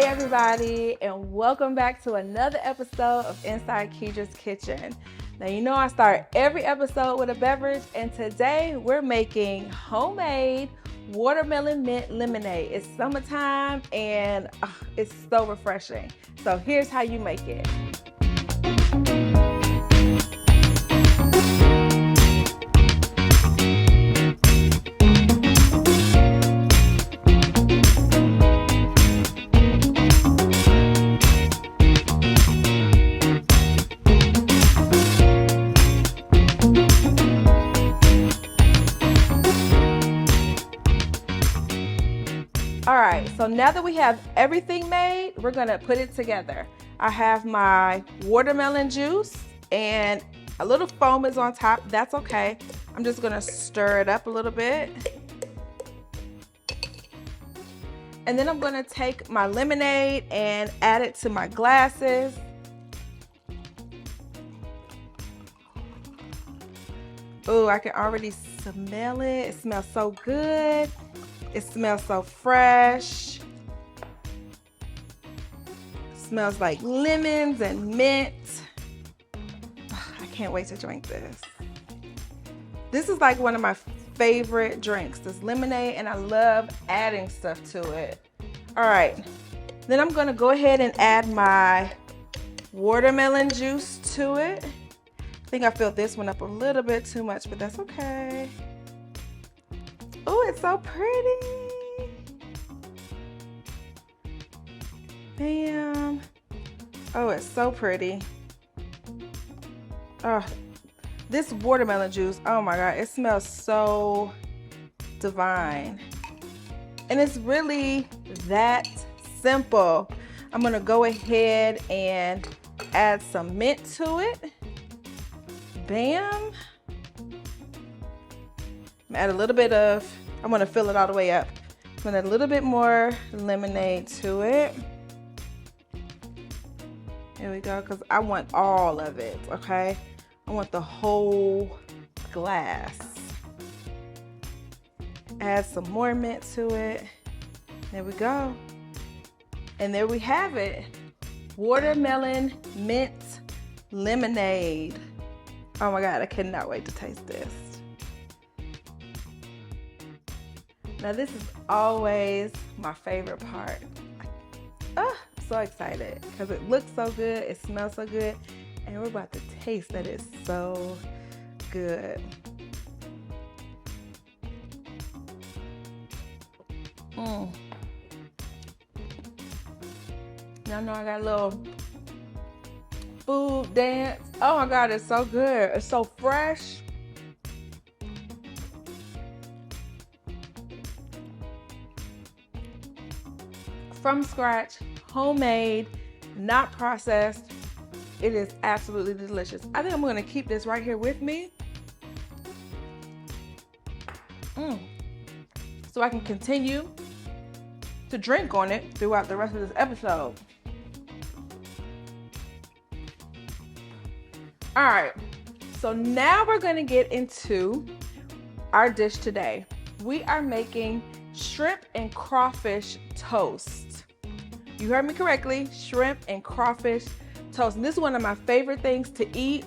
everybody, and welcome back to another episode of Inside Keedra's Kitchen. Now, you know I start every episode with a beverage, and today we're making homemade watermelon mint lemonade. It's summertime and it's so refreshing. So here's how you make it. All right, so now that we have everything made, we're gonna put it together. I have my watermelon juice and a little foam is on top. That's okay. I'm just gonna stir it up a little bit. And then I'm gonna take my lemonade and add it to my glasses. Oh, I can already smell it. It smells so good. It smells so fresh. It smells like lemons and mint. I can't wait to drink this. This is like one of my favorite drinks, this lemonade, and I love adding stuff to it. All right, then I'm gonna go ahead and add my watermelon juice to it. I think I filled this one up a little bit too much, but that's okay. Oh, it's so pretty. Bam. Oh, it's so pretty. Oh, this watermelon juice, oh my God, it smells so divine. And it's really that simple. I'm gonna go ahead and add some mint to it. Bam. Add a little bit of, I'm gonna fill it all the way up. I'm gonna add a little bit more lemonade to it. There we go, because I want all of it, okay? I want the whole glass. Add some more mint to it. There we go. And there we have it. Watermelon mint lemonade. Oh my God, I cannot wait to taste this. Now this is always my favorite part. I'm so excited because it looks so good, it smells so good, and we're about to taste that it's so good. Y'all know I got a little food dance. Oh my God, it's so good. It's so fresh. From scratch, homemade, not processed. It is absolutely delicious. I think I'm gonna keep this right here with me. So I can continue to drink on it throughout the rest of this episode. All right, so now we're gonna get into our dish today. We are making shrimp and crawfish toast. You heard me correctly, shrimp and crawfish toast. And this is one of my favorite things to eat.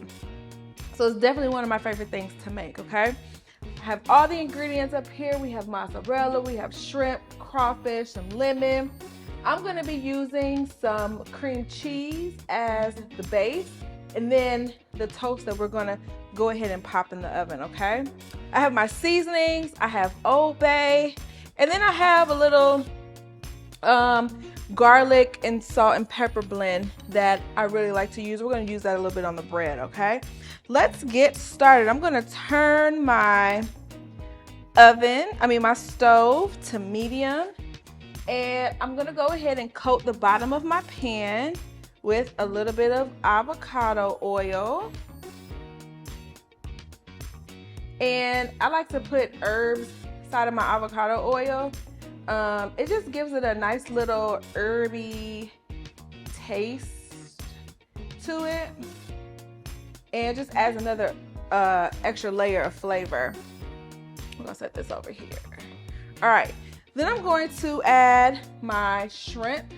So it's definitely one of my favorite things to make, okay? I have all the ingredients up here. We have mozzarella, we have shrimp, crawfish, some lemon. I'm gonna be using some cream cheese as the base, and then the toast that we're gonna go ahead and pop in the oven, okay? I have my seasonings, I have Old Bay, and then I have a little garlic and salt and pepper blend that I really like to use. We're gonna use that a little bit on the bread, okay? Let's get started. I'm gonna turn my my stove to medium, and I'm gonna go ahead and coat the bottom of my pan with a little bit of avocado oil. And I like to put herbs inside of my avocado oil. It just gives it a nice little herby taste to it, and just adds another extra layer of flavor. I'm gonna set this over here. All right, then I'm going to add my shrimp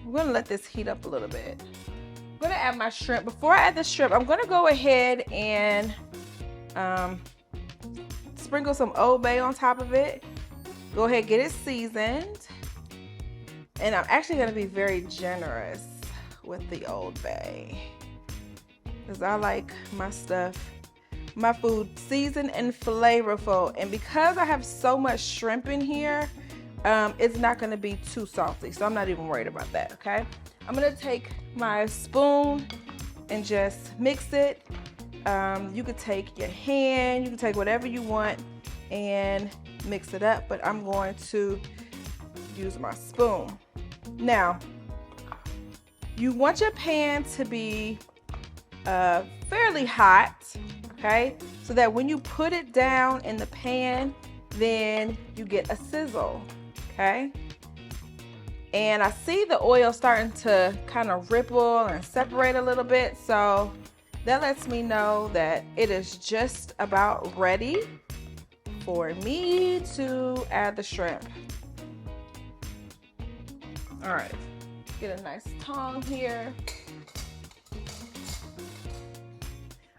I'm gonna let this heat up a little bit. I'm gonna add my shrimp. Before I add the shrimp, I'm gonna go ahead and sprinkle some Old Bay on top of it. Go ahead, get it seasoned. And I'm actually gonna be very generous with the Old Bay, because I like my stuff, my food seasoned and flavorful. And because I have so much shrimp in here, it's not gonna be too salty, so I'm not even worried about that, okay? I'm gonna take my spoon and just mix it. You could take your hand, you can take whatever you want and mix it up, but I'm going to use my spoon. Now, you want your pan to be fairly hot, okay? So that when you put it down in the pan, then you get a sizzle, okay? And I see the oil starting to kind of ripple and separate a little bit, so that lets me know that it is just about ready for me to add the shrimp. All right, get a nice tongue here.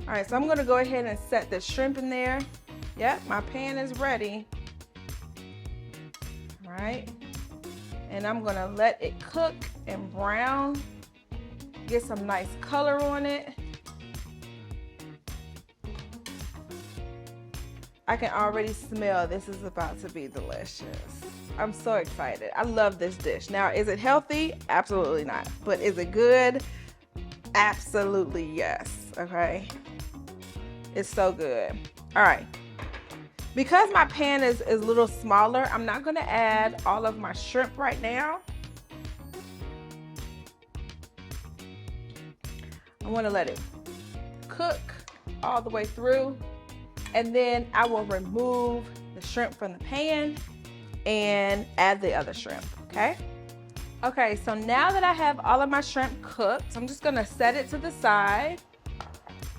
All right, so I'm gonna go ahead and set the shrimp in there. Yep, my pan is ready. All right, and I'm gonna let it cook and brown, get some nice color on it. I can already smell this is about to be delicious. I'm so excited. I love this dish. Now, is it healthy? Absolutely not. But is it good? Absolutely yes, okay? It's so good. All right. Because my pan is a little smaller, I'm not gonna add all of my shrimp right now. I wanna let it cook all the way through, and then I will remove the shrimp from the pan and add the other shrimp, okay? Okay, so now that I have all of my shrimp cooked, I'm just gonna set it to the side.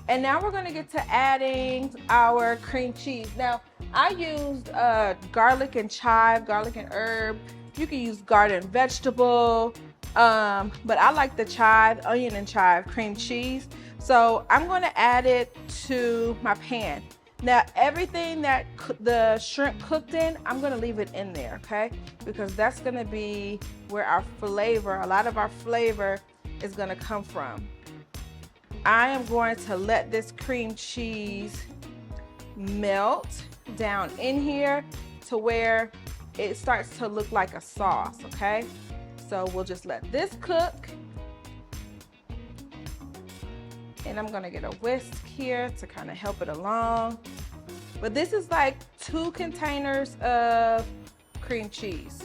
And now we're gonna get to adding our cream cheese. Now, I used garlic and chive, garlic and herb. You can use garden vegetable, but I like the chive, onion and chive cream cheese. So I'm gonna add it to my pan. Now, everything that the shrimp cooked in, I'm gonna leave it in there, okay? Because that's gonna be where our flavor, a lot of our flavor is gonna come from. I am going to let this cream cheese melt down in here to where it starts to look like a sauce, okay? So we'll just let this cook. And I'm gonna get a whisk here to kind of help it along. But this is like 2 containers of cream cheese,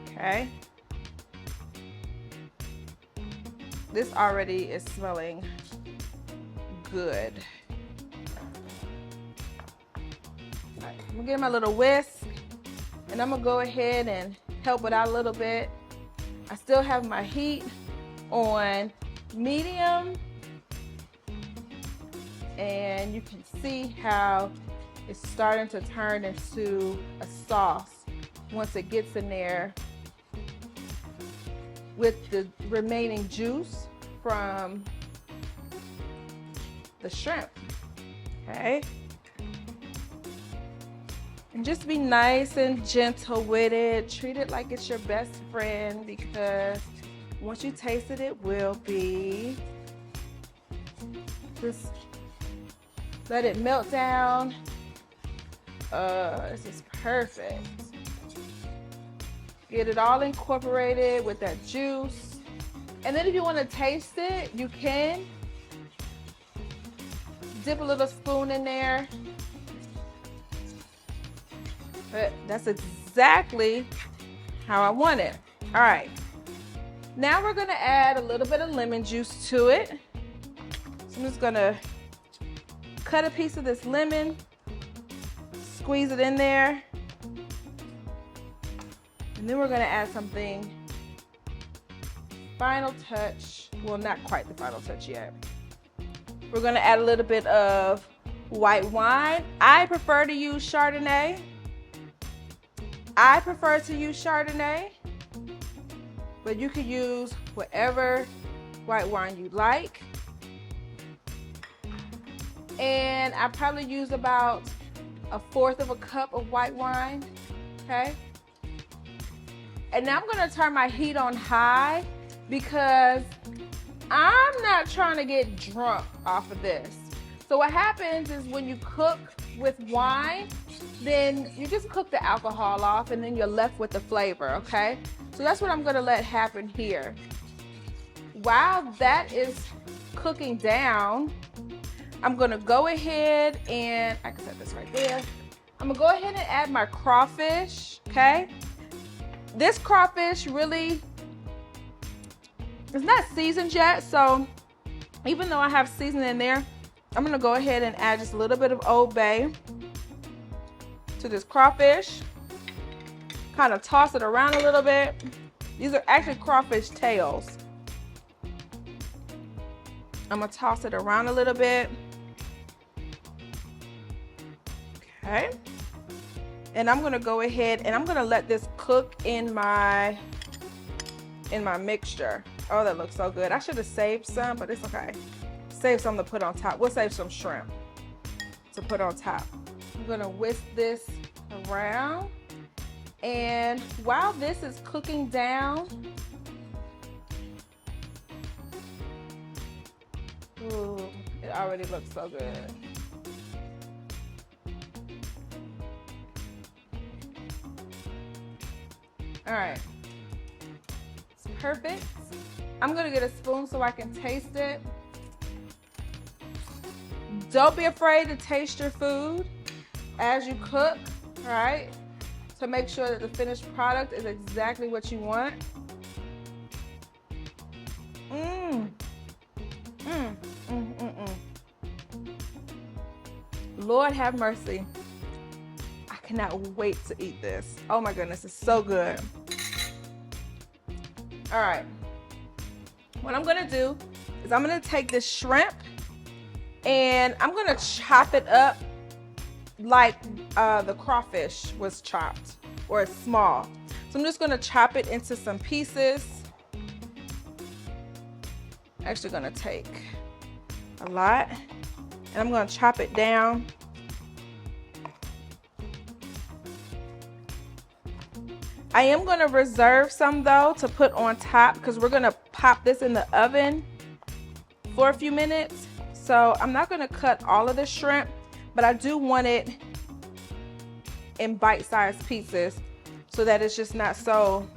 okay? This already is smelling good. All right, I'm gonna get my little whisk and I'm gonna go ahead and help it out a little bit. I still have my heat on medium, and you can see how it's starting to turn into a sauce once it gets in there with the remaining juice from the shrimp, okay? And just be nice and gentle with it. Treat it like it's your best friend, because once you taste it, it will be. Just let it melt down. This is perfect. Get it all incorporated with that juice. And then if you want to taste it, you can. Dip a little spoon in there. But that's exactly how I want it. All right. Now we're gonna add a little bit of lemon juice to it. So I'm just gonna cut a piece of this lemon, squeeze it in there. And then we're gonna add something, final touch. Well, not quite the final touch yet. We're gonna add a little bit of white wine. I prefer to use Chardonnay. but you could use whatever white wine you like. And I probably use about 1/4 cup of white wine, okay? And now I'm gonna turn my heat on high because I'm not trying to get drunk off of this. So what happens is when you cook with wine, then you just cook the alcohol off and then you're left with the flavor, okay? So that's what I'm gonna let happen here. While that is cooking down, I'm gonna go ahead and, I can set this right there. I'm gonna go ahead and add my crawfish, okay? This crawfish really is not seasoned yet, so even though I have seasoning in there, I'm gonna go ahead and add just a little bit of Old Bay to this crawfish. Kind of toss it around a little bit. These are actually crawfish tails. I'm gonna toss it around a little bit. Okay. And I'm gonna go ahead and I'm gonna let this cook in my mixture. Oh, that looks so good. I should have saved some, but it's okay. Save some to put on top. We'll save some shrimp to put on top. I'm gonna whisk this around. And while this is cooking down, ooh, it already looks so good. All right, it's perfect. I'm gonna get a spoon so I can taste it. Don't be afraid to taste your food as you cook, all right? To make sure that the finished product is exactly what you want. Lord have mercy. I cannot wait to eat this. Oh my goodness, it's so good. All right, what I'm gonna do is I'm gonna take this shrimp and I'm gonna chop it up like the crawfish was chopped, or it's small. So I'm just gonna chop it into some pieces. Actually gonna take a lot and I'm gonna chop it down. I am gonna reserve some though to put on top because we're gonna pop this in the oven for a few minutes. So I'm not gonna cut all of the shrimp, but I do want it in bite-sized pieces so that it's just not so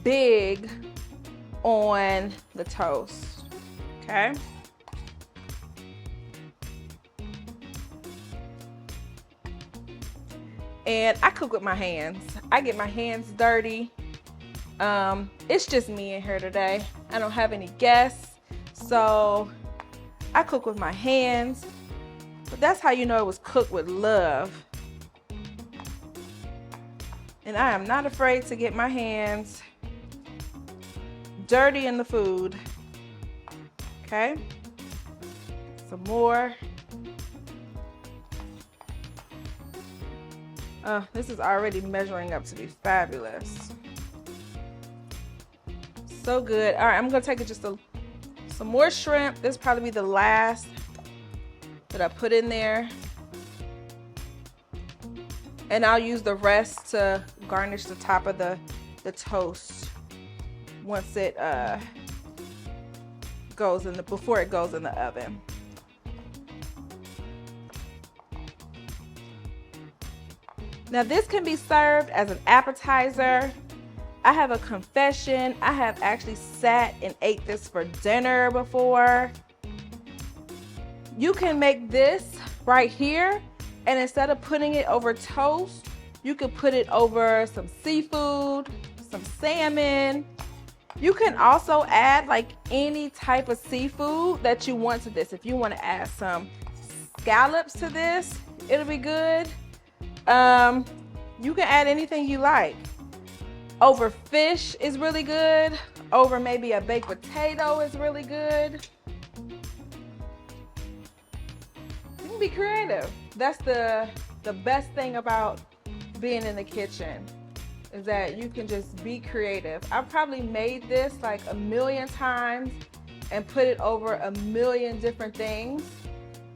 big on the toast, okay? And I cook with my hands. I get my hands dirty. It's just me in here today. I don't have any guests, so I cook with my hands. But that's how you know it was cooked with love. And I am not afraid to get my hands dirty in the food. Okay? Some more. This is already measuring up to be fabulous. So good. All right, I'm gonna take it some more shrimp. This will probably be the last that I put in there. And I'll use the rest to garnish the top of the toast once it before it goes in the oven. Now this can be served as an appetizer. I have a confession. I have actually sat and ate this for dinner before. You can make this right here, and instead of putting it over toast, you could put it over some seafood, some salmon. You can also add like any type of seafood that you want to this. If you want to add some scallops to this, it'll be good. You can add anything you like. Over fish is really good. Over maybe a baked potato is really good. You can be creative. That's the best thing about being in the kitchen, is that you can just be creative. I've probably made this like a million times and put it over a million different things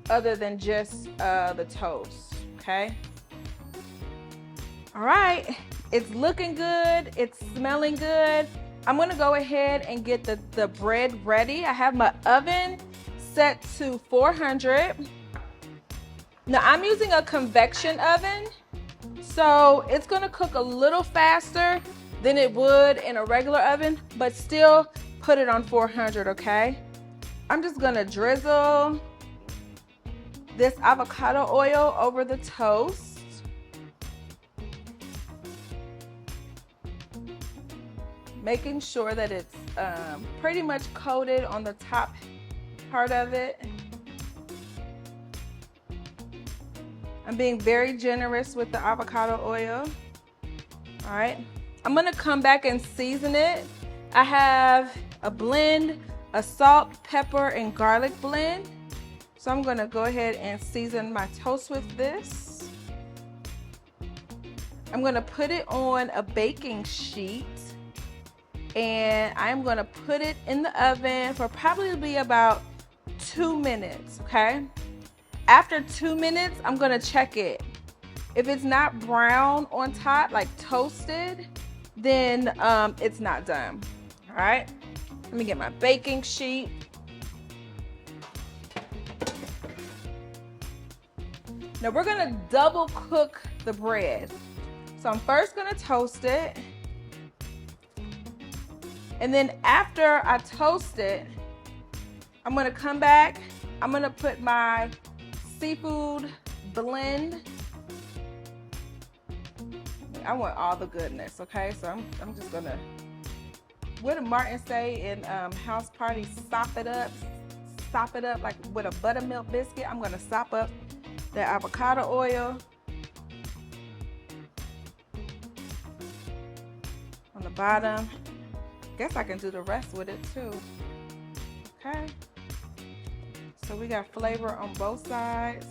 other than just the toast, okay? All right, it's looking good, it's smelling good. I'm gonna go ahead and get the bread ready. I have my oven set to 400. Now I'm using a convection oven, so it's gonna cook a little faster than it would in a regular oven, but still put it on 400, okay? I'm just gonna drizzle this avocado oil over the toast. Making sure that it's pretty much coated on the top part of it. I'm being very generous with the avocado oil. All right, I'm gonna come back and season it. I have a blend, a salt, pepper, and garlic blend. So I'm gonna go ahead and season my toast with this. I'm gonna put it on a baking sheet and I'm gonna put it in the oven for probably about 2 minutes, okay? After 2 minutes, I'm gonna check it. If it's not brown on top, like toasted, then it's not done, all right? Let me get my baking sheet. Now we're gonna double cook the bread. So I'm first gonna toast it. And then after I toast it, I'm gonna come back, I'm gonna put my seafood blend. I want all the goodness, okay? So I'm just gonna, what did Martin say in House Party, sop it up like with a buttermilk biscuit. I'm gonna sop up the avocado oil on the bottom. Guess I can do the rest with it too. Okay. So we got flavor on both sides.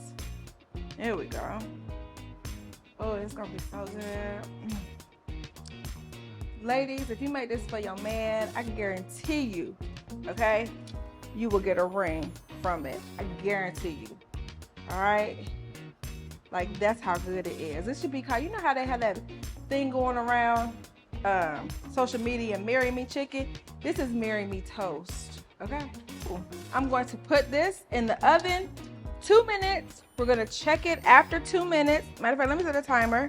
There we go. Oh, it's gonna be so good. Ladies, if you make this for your man, I can guarantee you, okay, you will get a ring from it. I guarantee you. All right. Like, that's how good it is. This should be called, you know how they have that thing going around social media, marry me chicken? This is marry me toast, okay? Cool. I'm going to put this in the oven 2 minutes. We're gonna check it after 2 minutes. Matter of fact, let me set a timer.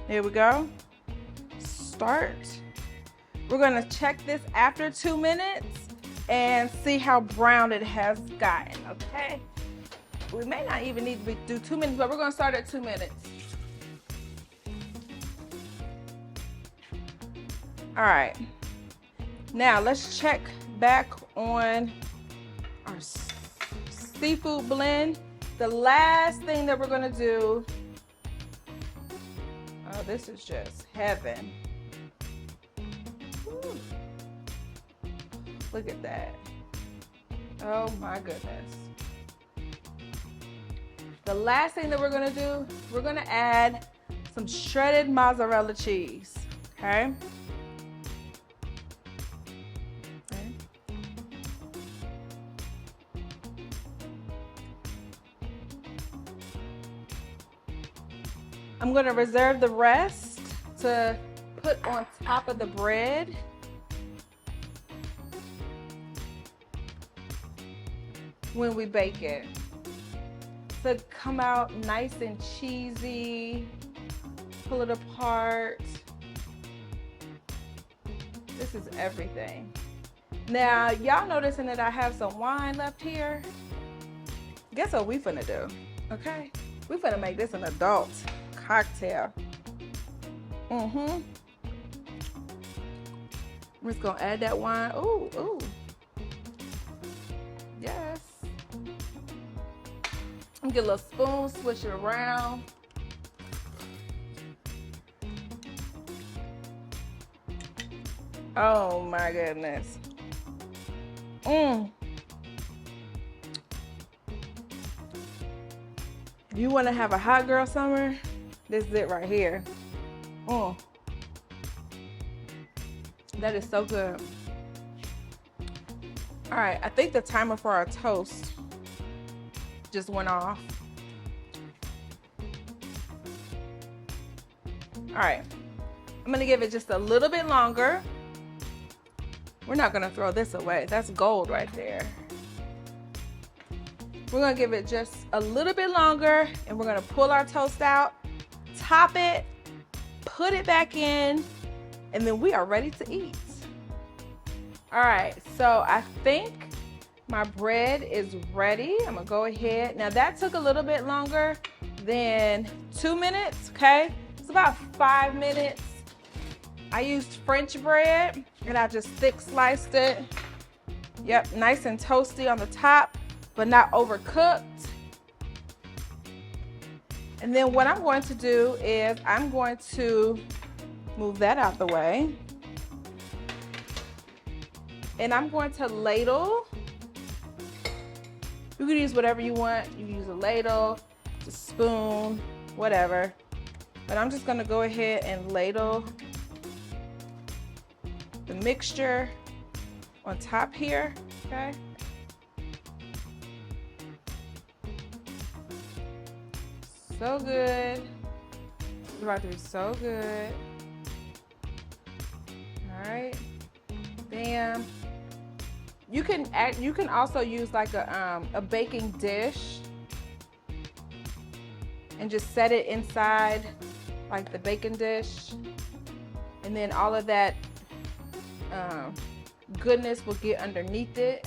Here we go. Start. We're gonna check this after 2 minutes and see how brown it has gotten, okay? We may not even need to do 2 minutes, but we're gonna start at 2 minutes. All right, now let's check back on our seafood blend. The last thing that we're gonna do, oh, this is just heaven. Woo. Look at that. Oh my goodness. The last thing that we're gonna do, we're gonna add some shredded mozzarella cheese, okay? I'm gonna reserve the rest to put on top of the bread. When we bake it. To come out nice and cheesy, pull it apart. This is everything. Now, y'all noticing that I have some wine left here? Guess what we finna do, okay? We finna make this an adult cocktail. I'm just gonna add that wine. Ooh, ooh. Yes. I'm gonna get a little spoon, swish it around. Oh my goodness. If you want to have a hot girl summer, this is it right here. That is so good. All right, I think the timer for our toast just went off. All right, I'm gonna give it just a little bit longer. We're not gonna throw this away. That's gold right there. We're gonna give it just a little bit longer, and we're gonna pull our toast out, top it, put it back in, and then we are ready to eat. All right, so I think my bread is ready. I'm gonna go ahead. Now that took a little bit longer than 2 minutes, okay? It's about 5 minutes. I used French bread, and I just thick sliced it. Yep, nice and toasty on the top, but not overcooked. And then what I'm going to do is I'm going to move that out the way. And I'm going to ladle. You can use whatever you want. You can use a ladle, a spoon, whatever. But I'm just gonna go ahead and ladle the mixture on top here, okay? So good. It's about to be so good. All right, bam. You can also use like a baking dish and just set it inside like the baking dish, and then all of that goodness will get underneath it.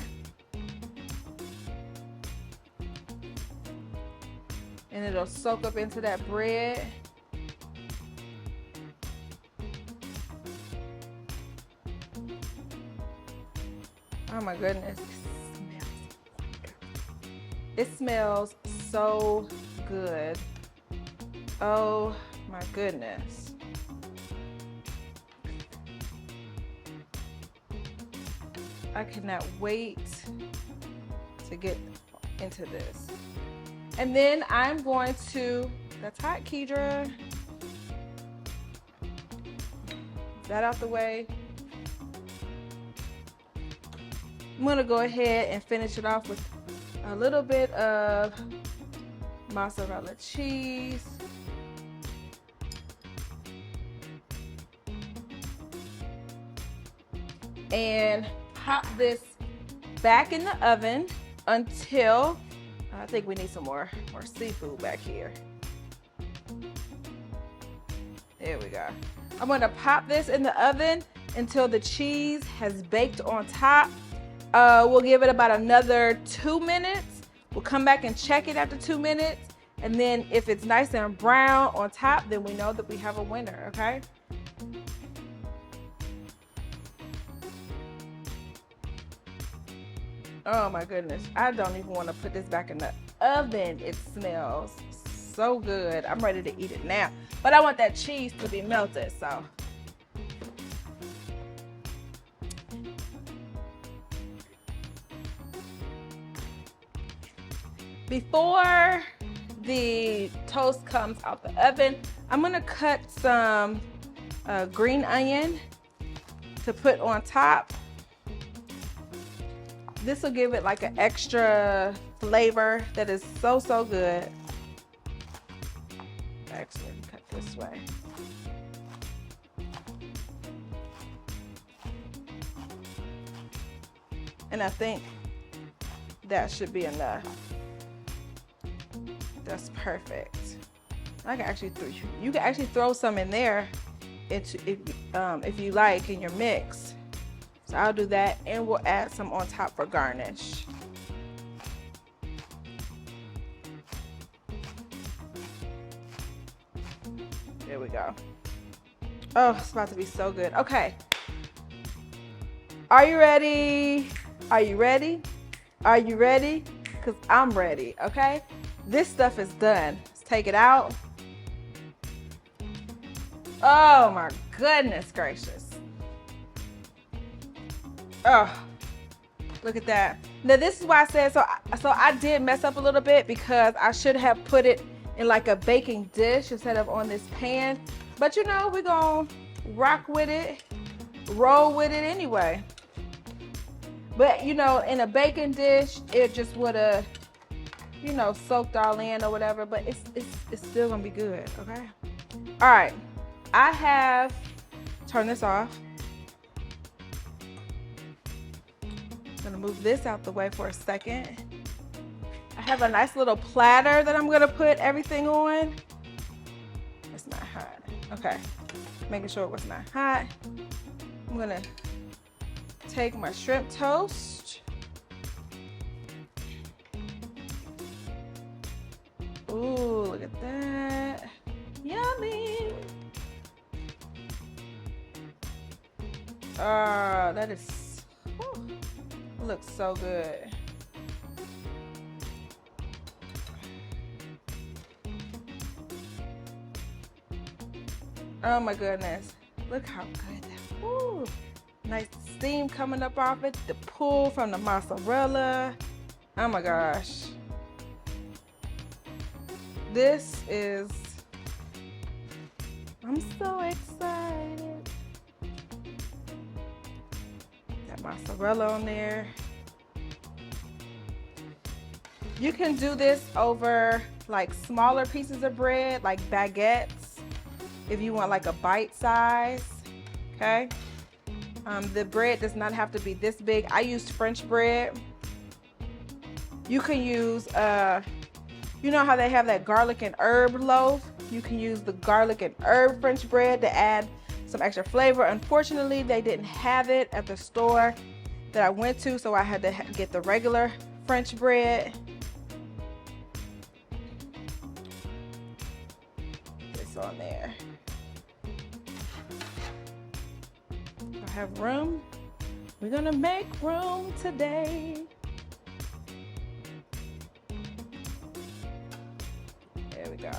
And it'll soak up into that bread. Oh my goodness, it smells so good. Oh my goodness. I cannot wait to get into this. And then I'm going to, that's hot, Keedra. That out the way. I'm gonna go ahead and finish it off with a little bit of mozzarella cheese. And pop this back in the oven until, I think we need some more seafood back here. There we go. I'm gonna pop this in the oven until the cheese has baked on top. We'll give it about another 2 minutes. We'll come back and check it after 2 minutes. And then if it's nice and brown on top, then we know that we have a winner, okay? Oh my goodness, I don't even want to put this back in the oven. It smells so good. I'm ready to eat it now. But I want that cheese to be melted, so. Before the toast comes out the oven, I'm gonna cut some green onion to put on top. This will give it like an extra flavor that is so, so good. Actually, cut this way. And I think that should be enough. That's perfect. I can actually you can actually throw some in there if you like in your mix. So I'll do that, and we'll add some on top for garnish. There we go. Oh, it's about to be so good. Okay. Are you ready? Are you ready? Are you ready? Because I'm ready, okay? This stuff is done. Let's take it out. Oh my goodness gracious. Oh, look at that. Now this is why I said, so I did mess up a little bit because I should have put it in like a baking dish instead of on this pan. But you know, we're gonna rock with it, roll with it anyway. But you know, in a baking dish, it just would have, you know, soaked all in or whatever, but it's still gonna be good, okay? All right, I have, turn this off. I'm gonna move this out the way for a second. I have a nice little platter that I'm gonna put everything on. It's not hot, okay. Making sure it was not hot. I'm gonna take my shrimp toast. Ooh, look at that. Yummy. That is, whew, looks so good. Oh my goodness. Look how good that, ooh. Nice steam coming up off it. The pull from the mozzarella. Oh my gosh. This is, I'm so excited. Got mozzarella on there. You can do this over like smaller pieces of bread, like baguettes, if you want like a bite size, okay? The bread does not have to be this big. I used French bread. You can use, you know how they have that garlic and herb loaf? You can use the garlic and herb French bread to add some extra flavor. Unfortunately, they didn't have it at the store that I went to, so I had to get the regular French bread. This on there. I have room. We're gonna make room today. There we go.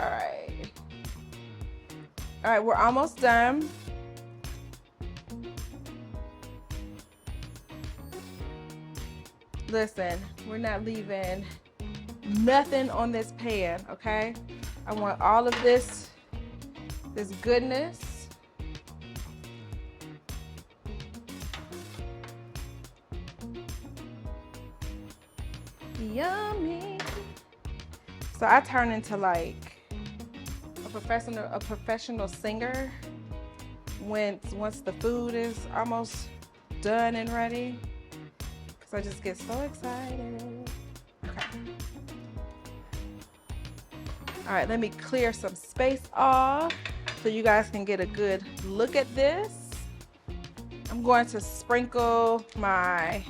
All right. All right, we're almost done. Listen, we're not leaving nothing on this pan, okay? I want all of this goodness. Yummy. So I turn into like a professional singer once the food is almost done and ready, because I just get so excited. Okay. All right, let me clear some space off so you guys can get a good look at this. I'm going to sprinkle my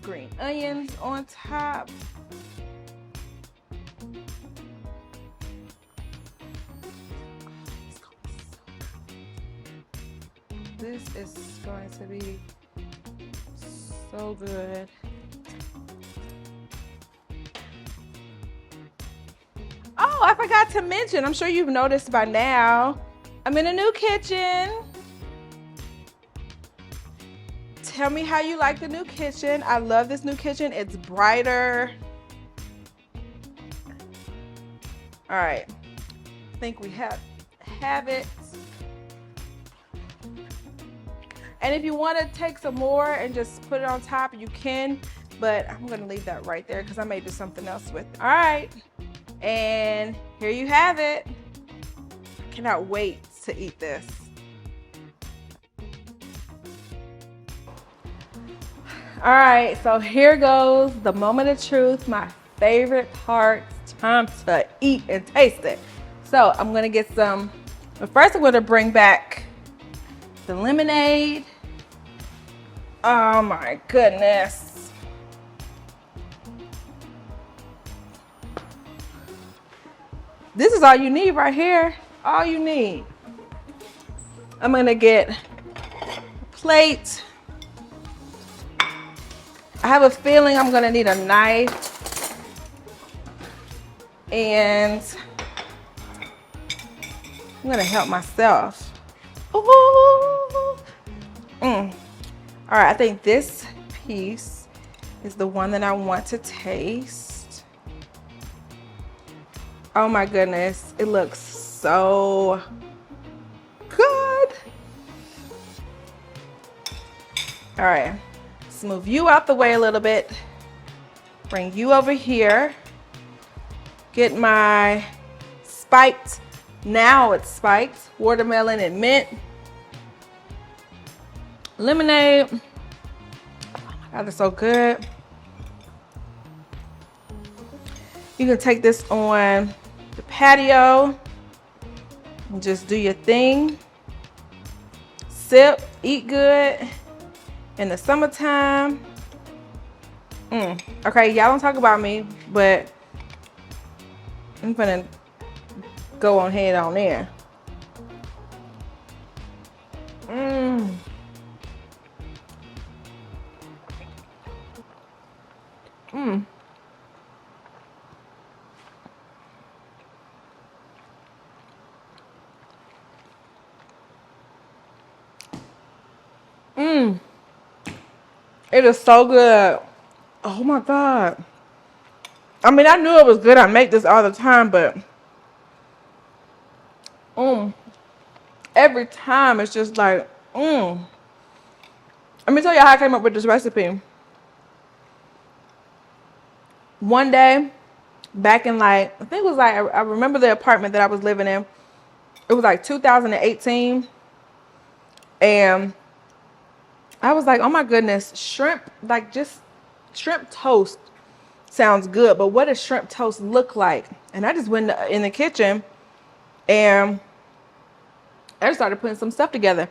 green onions on top. This is going to be so good. Oh, I forgot to mention, I'm sure you've noticed by now, I'm in a new kitchen. Tell me how you like the new kitchen. I love this new kitchen. It's brighter. All right, I think we have it. And if you want to take some more and just put it on top, you can, but I'm gonna leave that right there because I may do something else with it. All right, and here you have it. I cannot wait to eat this. All right, so here goes the moment of truth, my favorite part. Time to eat and taste it. So I'm gonna get some, but first I'm gonna bring back the lemonade. Oh my goodness. This is all you need right here. All you need. I'm gonna get a plate. I have a feeling I'm gonna need a knife. And I'm gonna help myself. Ooh. All right, I think this piece is the one that I want to taste. Oh my goodness, it looks so good. All right, let's move you out the way a little bit. Bring you over here. Get my spiked, now it's spiked, watermelon and mint lemonade. Oh my God, it's so good. You can take this on the patio and just do your thing. Sip, eat good in the summertime. Okay, y'all don't talk about me, but I'm gonna go on head on there. It is so good. Oh my God. I mean, I knew it was good. I make this all the time, but every time it's just like, Let me tell you how I came up with this recipe. One day, back in like, I think it was like, I remember the apartment that I was living in. It was like 2018. And I was like, oh my goodness, shrimp, like just shrimp toast sounds good. But what does shrimp toast look like? And I just went in the kitchen and I just started putting some stuff together.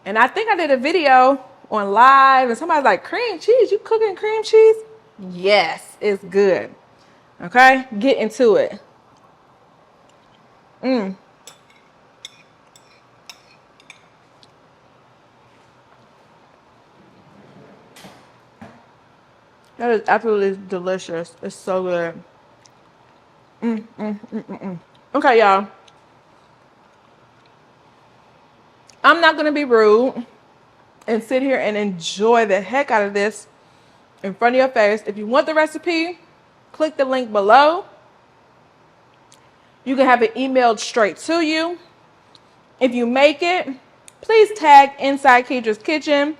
And I think I did a video on live and somebody's like, cream cheese, you cooking cream cheese? Yes, it's good. Okay, get into it. That is absolutely delicious. It's so good. Okay, y'all. I'm not gonna be rude and sit here and enjoy the heck out of this in front of your face. If you want the recipe, click the link below. You can have it emailed straight to you. If you make it, please tag Inside Keedra's Kitchen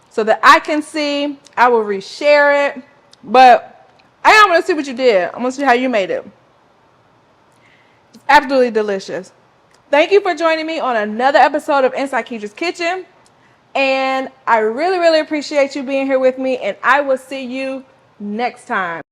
so that I can see. I will reshare it. But I want to see what you did. I want to see how you made it. It's absolutely delicious. Thank you for joining me on another episode of Inside Keedra's Kitchen. And I really, really appreciate you being here with me. And I will see you next time.